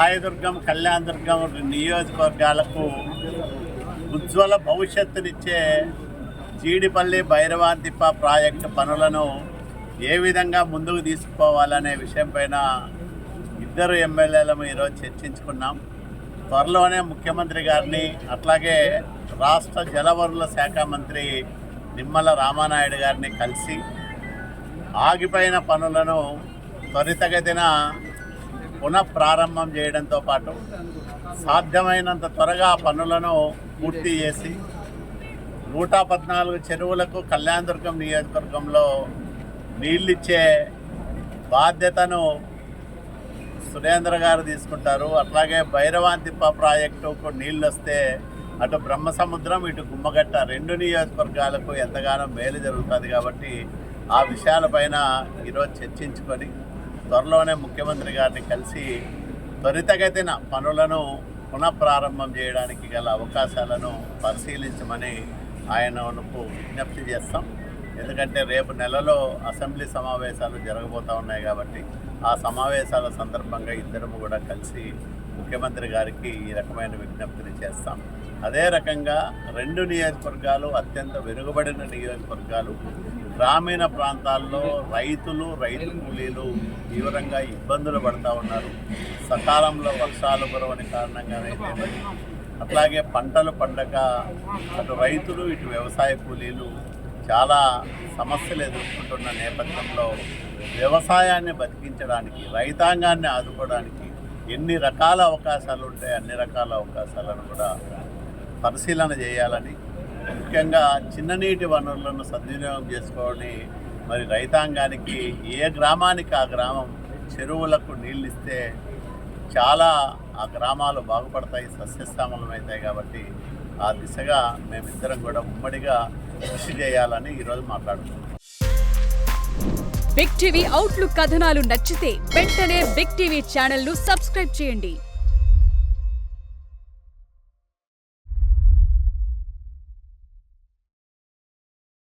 రాయదుర్గం, కళ్యాణదుర్గం నియోజకవర్గాలకు ఉజ్వల భవిష్యత్తునిచ్చే జీడిపల్లి భైరవాంతిప్ప ప్రాజెక్టు పనులను ఏ విధంగా ముందుకు తీసుకుపోవాలనే విషయంపైన ఇద్దరు ఎమ్మెల్యేలను ఈరోజు చర్చించుకున్నాం. త్వరలోనే ముఖ్యమంత్రి గారిని, అట్లాగే రాష్ట్ర జలవనరుల శాఖ మంత్రి నిమ్మల రామానాయుడు గారిని కలిసి ఆగిపోయిన పనులను త్వరితగతిన పునఃప్రారంభం చేయడంతో పాటు సాధ్యమైనంత త్వరగా పనులను పూర్తి చేసి 114 చెరువులకు కళ్యాణదుర్గం నియోజకవర్గంలో నీళ్ళిచ్చే బాధ్యతను సురేంద్ర గారు తీసుకుంటారు. అట్లాగే భైరవాంతిప్ప ప్రాజెక్టుకు నీళ్ళు వస్తే అటు బ్రహ్మసముద్రం, ఇటు గుమ్మగట్ట 2 నియోజకవర్గాలకు ఎంతగానో మేలు జరుగుతుంది. కాబట్టి ఆ విషయాలపైన ఈరోజు చర్చించుకొని త్వరలోనే ముఖ్యమంత్రి గారిని కలిసి త్వరితగతిన పనులను పునఃప్రారంభం చేయడానికి గల అవకాశాలను పరిశీలించమని ఆయనకు విజ్ఞప్తి చేస్తాం. ఎందుకంటే రేపు నెలలో అసెంబ్లీ సమావేశాలు జరగబోతూ ఉన్నాయి. కాబట్టి ఆ సమావేశాల సందర్భంగా ఇద్దరము కూడా కలిసి ముఖ్యమంత్రి గారికి ఈ రకమైన విజ్ఞప్తిని చేస్తాం. అదే రకంగా 2 నియోజకవర్గాలు అత్యంత వెనుకబడిన నియోజకవర్గాలు, గ్రామీణ ప్రాంతాల్లో రైతు కూలీలు తీవ్రంగా ఇబ్బందులు పడుతూ ఉన్నారు. సకాలంలో వర్షాలు కురవని కారణంగానైతే, అట్లాగే పంటలు పండక అటు రైతులు, ఇటు వ్యవసాయ కూలీలు చాలా సమస్యలు ఎదుర్కొంటున్న నేపథ్యంలో వ్యవసాయాన్ని బతికించడానికి, రైతాంగాన్ని ఆదుకోవడానికి ఎన్ని రకాల అవకాశాలు ఉంటాయి అన్ని రకాల అవకాశాలను కూడా పరిశీలన చేయాలని, ముఖ్యంగా చిన్ననీటి వనరులను సద్వినియోగం చేసుకొని మరి రైతాంగానికి ఏ గ్రామానికి ఆ గ్రామం చెరువులకు నీళ్ళు ఇస్తే చాలా ఆ గ్రామాలు బాగుపడతాయి, సస్యశ్యామలమవుతాయి. కాబట్టి ఆ దిశగా మేమిద్దరం కూడా ఉమ్మడిగా కృషి చేయాలని ఈరోజు మాట్లాడుతున్నాం. బిగ్ టీవీ అవుట్లుక్ కథనాలు నచ్చితే వెంటనే బిగ్ టీవీ ఛానల్ ను సబ్స్క్రైబ్ చేయండి.